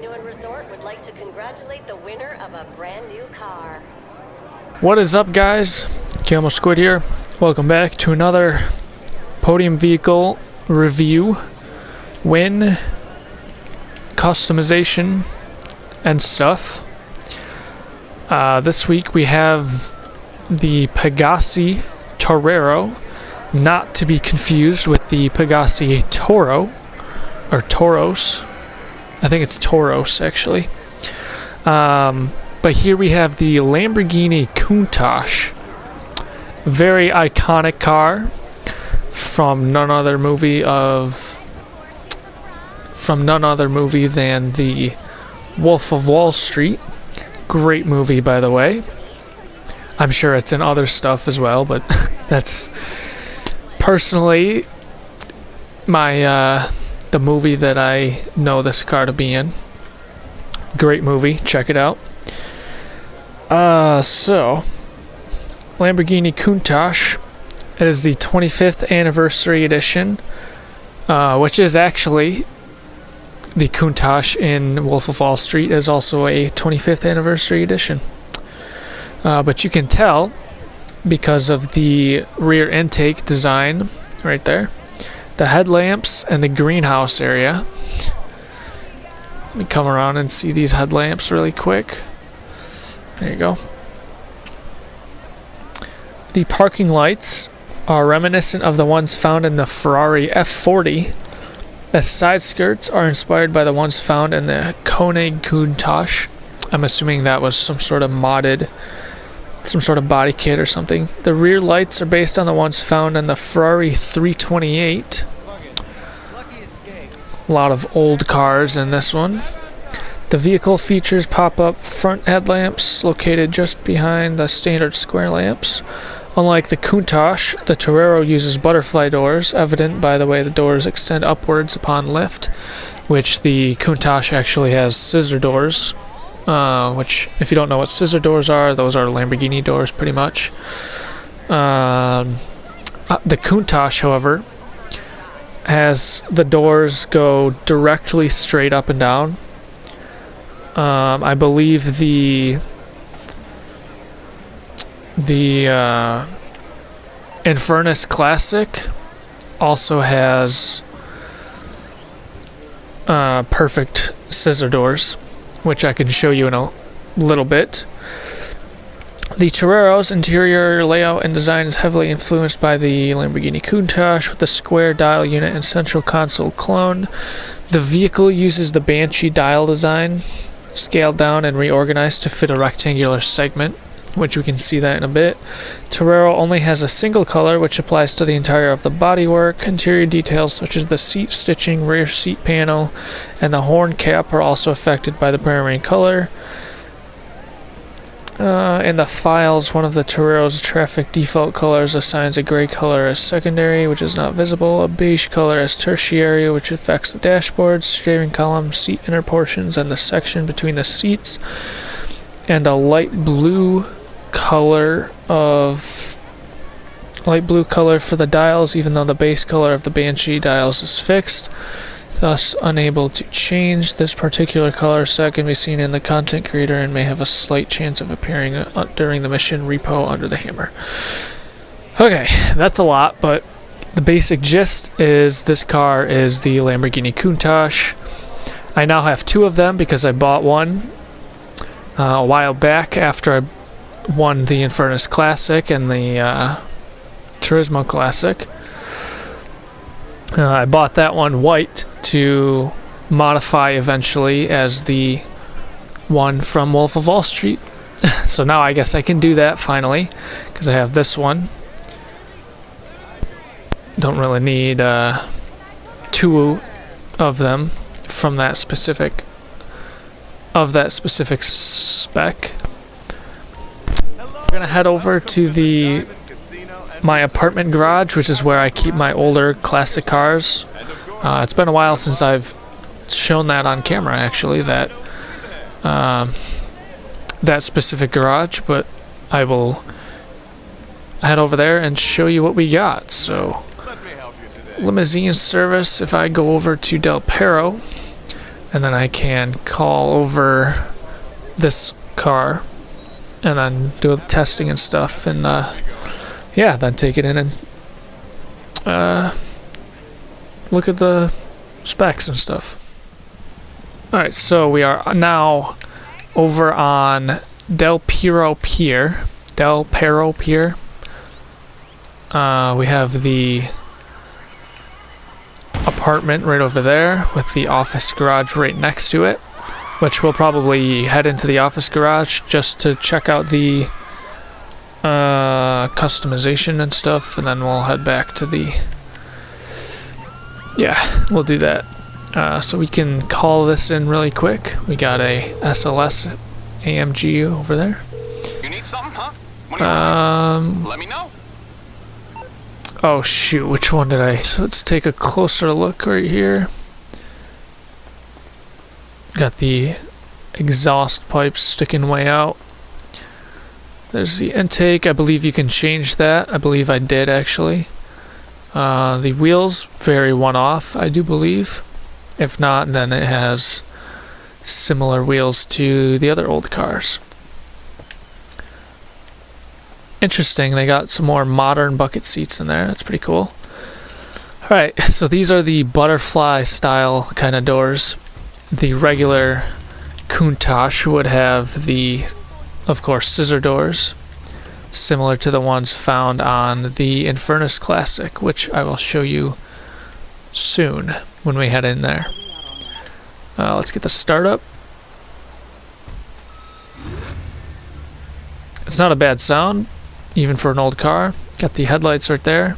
Casino and Resort would like to congratulate the winner of a brand new car. What is up, guys? Camo Squid here. Welcome back to another podium vehicle review, win, customization, and stuff. This week we have the Pegasi Torero, not to be confused with the Pegasi Toro, or Toros. I think it's Toros, actually. But here we have the Lamborghini Countach. Very iconic car from none other movie than the Wolf of Wall Street. Great movie, by the way. I'm sure it's in other stuff as well, but that's personally my the movie that I know this car to be in. Great movie, check it out. So Lamborghini Countach. It is the 25th anniversary edition, which is actually the Countach in Wolf of Wall Street is also a 25th anniversary edition. But you can tell because of the rear intake design right there, the headlamps, and the greenhouse area. Let me come around and see these headlamps really quick. There you go. The parking lights are reminiscent of the ones found in the Ferrari F40. The side skirts are inspired by the ones found in the Koenig Countach. I'm assuming that was some sort of modded, some sort of body kit or something. The rear lights are based on the ones found in the Ferrari 328. A lot of old cars in this one. The vehicle features pop-up front headlamps located just behind the standard square lamps. Unlike the Countach, the Torero uses butterfly doors, evident by the way the doors extend upwards upon lift, which the Countach actually has scissor doors, which, if you don't know what scissor doors are, those are Lamborghini doors, pretty much. The Countach, however, has the doors go directly straight up and down. I believe the Infernus Classic also has perfect scissor doors, which I can show you in a little bit. The Torero's interior layout and design is heavily influenced by the Lamborghini Countach, with the square dial unit and central console clone. The vehicle uses the Banshee dial design, scaled down and reorganized to fit a rectangular segment, which we can see that in a bit. Torero only has a single color, which applies to the entire of the bodywork. Interior details such as the seat stitching, rear seat panel, and the horn cap are also affected by the primary color. In the files, one of the Torero's traffic default colors assigns a gray color as secondary, which is not visible, a beige color as tertiary, which affects the dashboard, steering column, seat inner portions, and the section between the seats, and a light blue color for the dials, even though the base color of the Banshee dials is fixed, thus unable to change. This particular color set can be seen in the content creator and may have a slight chance of appearing during the mission repo under the hammer. Okay, that's a lot, but the basic gist is this car is the Lamborghini Countach. I now have two of them because I bought one a while back after I won the Infernus Classic and the Turismo Classic. I bought that one white to modify eventually as the one from Wolf of Wall Street. So now I guess I can do that finally, because I have this one. Don't really need two of them from that specific spec. We're gonna head over to my apartment garage, which is where I keep my older classic cars. It's been a while since I've shown that on camera, actually, that specific garage, but I will head over there and show you what we got. So, limousine service, if I go over to Del Perro, and then I can call over this car and then do the testing and stuff, and yeah, then take it in and look at the specs and stuff. Alright, so we are now over on Del Perro Pier. We have the apartment right over there with the office garage right next to it, which we'll probably head into the office garage just to check out the customization and stuff, and then we'll head back to the... Yeah, we'll do that. So we can call this in really quick. We got a SLS AMG over there. You need something, huh? One of your let me know. Oh shoot, which one did I... So let's take a closer look right here. Got the exhaust pipes sticking way out. There's the intake. I believe you can change that. I believe I did actually. The wheels vary one-off, I do believe. If not, then it has similar wheels to the other old cars. Interesting, they got some more modern bucket seats in there. That's pretty cool. Alright, so these are the butterfly style kind of doors. The regular Countach would have the, of course, scissor doors, similar to the ones found on the Infernus Classic, which I will show you soon when we head in there. Let's get the start up. It's not a bad sound, even for an old car. Got the headlights right there,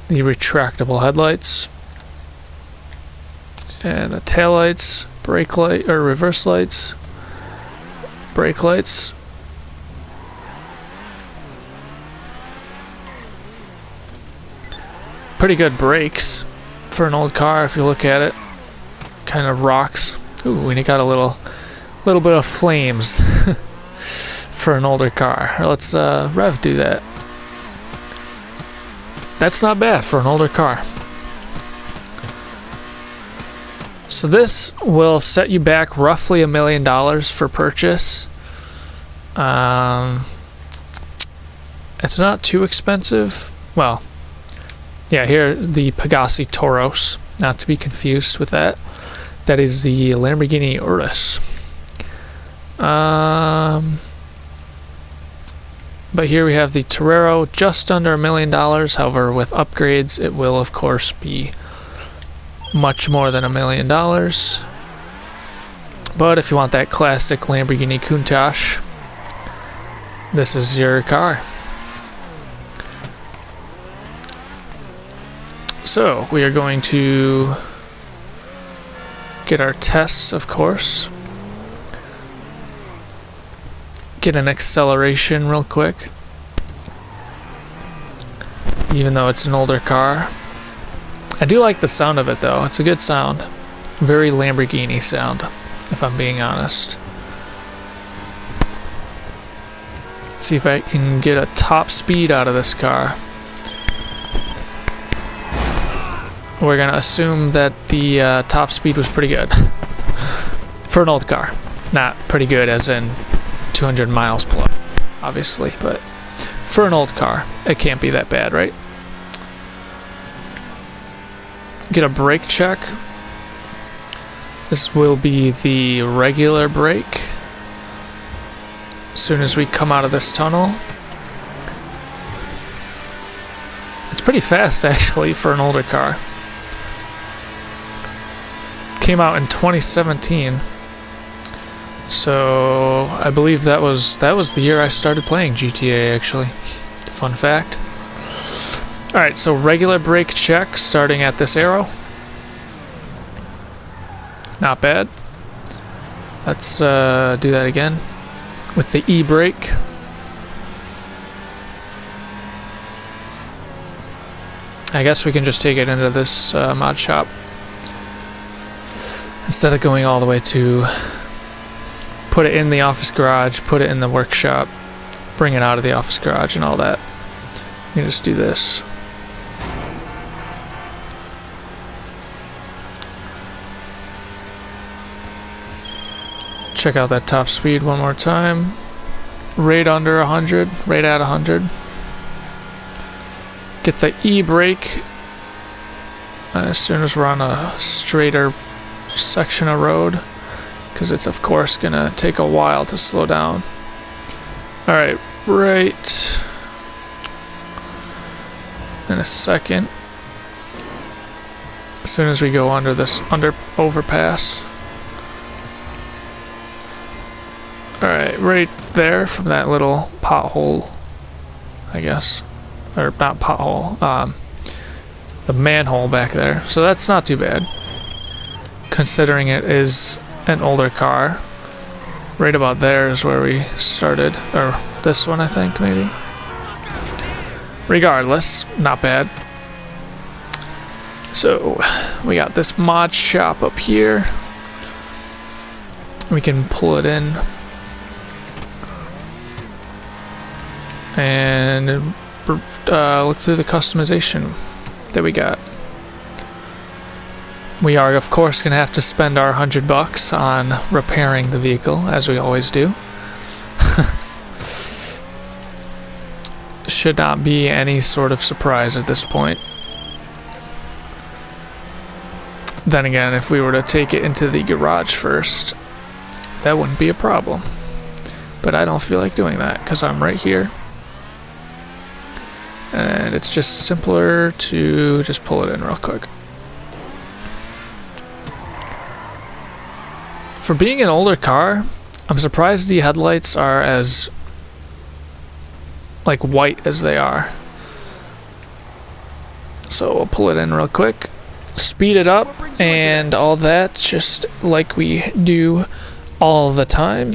the retractable headlights, and the tail lights, brake light or reverse lights, brake lights. Pretty good brakes for an old car if you look at it. Kind of rocks. Ooh, and it got a little bit of flames for an older car. Let's rev do that. That's not bad for an older car. So this will set you back roughly $1 million for purchase. It's not too expensive. Well, yeah, here the Pegasi Toros, not to be confused with that. That is the Lamborghini Urus. But here we have the Torero, just under $1 million. However, with upgrades, it will of course be much more than $1 million. But if you want that classic Lamborghini Countach, this is your car. So we are going to get our tests, of course. Get an acceleration real quick. Even though it's an older car. I do like the sound of it though. It's a good sound. Very Lamborghini sound, if I'm being honest. See if I can get a top speed out of this car. We're gonna assume that the top speed was pretty good for an old car. Not pretty good as in 200 miles plus, obviously, but for an old car, it can't be that bad, right? Get a brake check. This will be the regular brake. As soon as we come out of this tunnel. It's pretty fast actually for an older car. Came out in 2017. So I believe that was the year I started playing GTA actually. Fun fact. Alright, so regular brake check starting at this arrow. Not bad. Let's do that again with the e-brake. I guess we can just take it into this mod shop instead of going all the way to put it in the office garage, put it in the workshop, bring it out of the office garage and all that. You can just do this. Check out that top speed one more time. Right under 100, right at 100. Get the e-brake as soon as we're on a straighter section of road, because it's of course gonna take a while to slow down. Alright, right in a second. As soon as we go under this overpass. Alright, right there from that little pothole, I guess. Or not pothole, the manhole back there. So that's not too bad, considering it is an older car. Right about there is where we started. Or this one, I think, maybe. Regardless, not bad. So, we got this mod shop up here. We can pull it in. And look through the customization that we got. We are, of course, going to have to spend our $100 on repairing the vehicle, as we always do. Should not be any sort of surprise at this point. Then again, if we were to take it into the garage first, that wouldn't be a problem. But I don't feel like doing that, because I'm right here. And it's just simpler to just pull it in real quick. For being an older car, I'm surprised the headlights are as like white as they are. So we'll pull it in real quick, speed it up, and all that, just like we do all the time.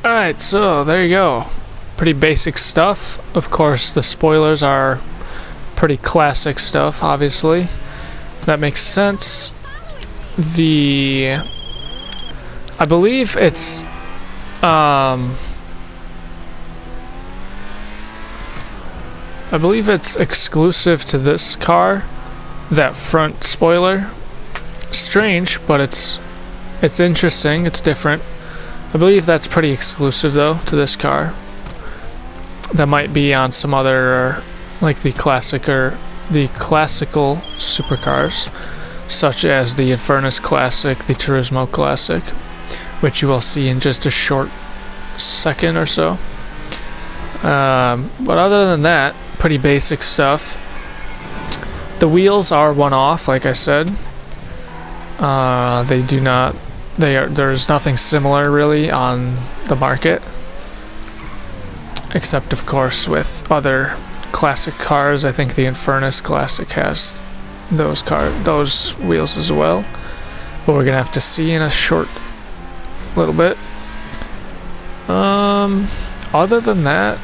Alright, so there you go. Pretty basic stuff. Of course, the spoilers are pretty classic stuff, obviously. That makes sense. I believe it's exclusive to this car, that front spoiler. Strange, but it's interesting, it's different. I believe that's pretty exclusive though to this car. That might be on some other, like the classical supercars, such as the Infernus Classic, the Turismo Classic, which you will see in just a short second or so. But other than that, pretty basic stuff. The wheels are one-off, like I said. There's nothing similar really on the market, except of course with other classic cars. I think the Infernus Classic has those wheels as well, but we're gonna have to see in a short little bit. Other than that,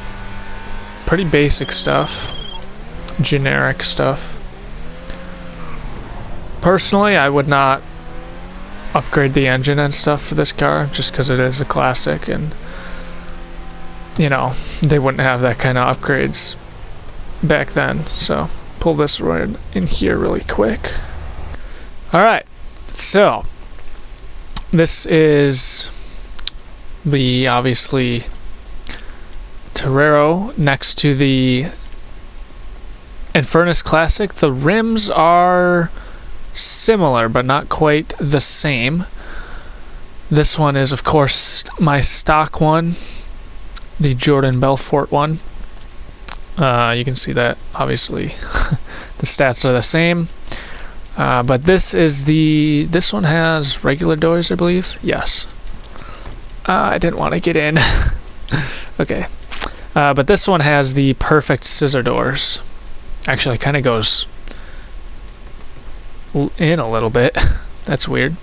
pretty basic stuff, generic stuff. Personally, I would not upgrade the engine and stuff for this car, just because it is a classic, and you know, they wouldn't have that kind of upgrades back then. So pull this right in here really quick. Alright, so this is the obviously Torero next to the Infernus Classic. The rims are similar but not quite the same. This one is of course my stock one, the Jordan Belfort one. You can see that obviously the stats are the same. But this one has regular doors, I believe. Yes. I didn't want to get in. Okay. But this one has the perfect scissor doors. Actually, it kind of goes in a little bit. That's weird.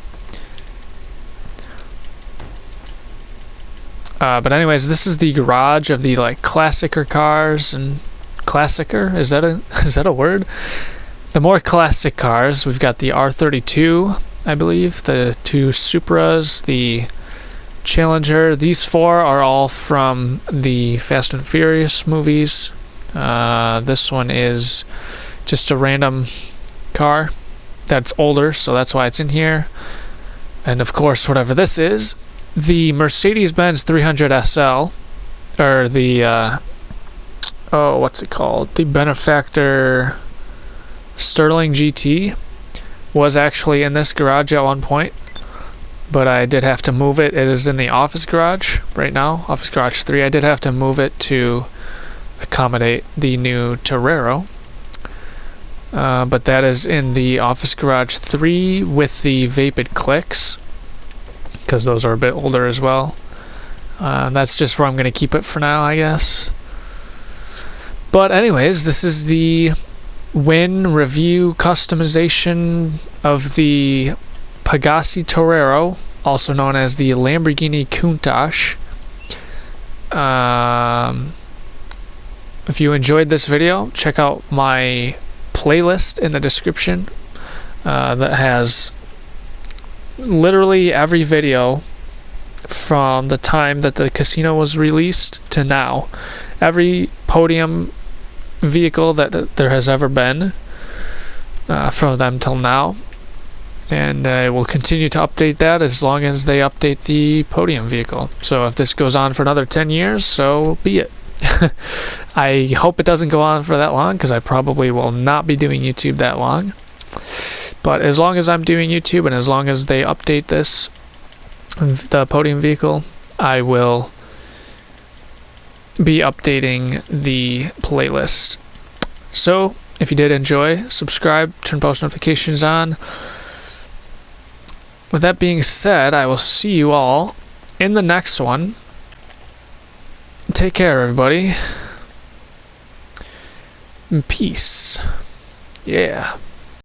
But anyways, this is the garage of the like classicer cars and classicer. Is that a word? The more classic cars. We've got the R32, I believe, the two Supras, the Challenger. These four are all from the Fast and Furious movies. This one is just a random car that's older, so that's why it's in here. And of course, whatever this is, the Mercedes-Benz 300 SL, or the what's it called? The Benefactor Sterling GT was actually in this garage at one point, but I did have to move it. It is in the office garage right now, office garage 3. I did have to move it to accommodate the new Torero, but that is in the office garage 3 with the vapid clicks, because those are a bit older as well. That's just where I'm going to keep it for now, I guess. But anyways, this is the win review customization of the Pegasi Torero, also known as the Lamborghini Countach. If you enjoyed this video, check out my playlist in the description that has literally every video from the time that the casino was released to now. Every podium vehicle that there has ever been from them till now. And I will continue to update that as long as they update the podium vehicle. So if this goes on for another 10 years, so be it. I hope it doesn't go on for that long, because I probably will not be doing YouTube that long. But as long as I'm doing YouTube and as long as they update this, the podium vehicle, I will be updating the playlist. So if you did enjoy, subscribe, turn post notifications on. With that being said, I will see you all in the next one. Take care, everybody. Peace. Yeah.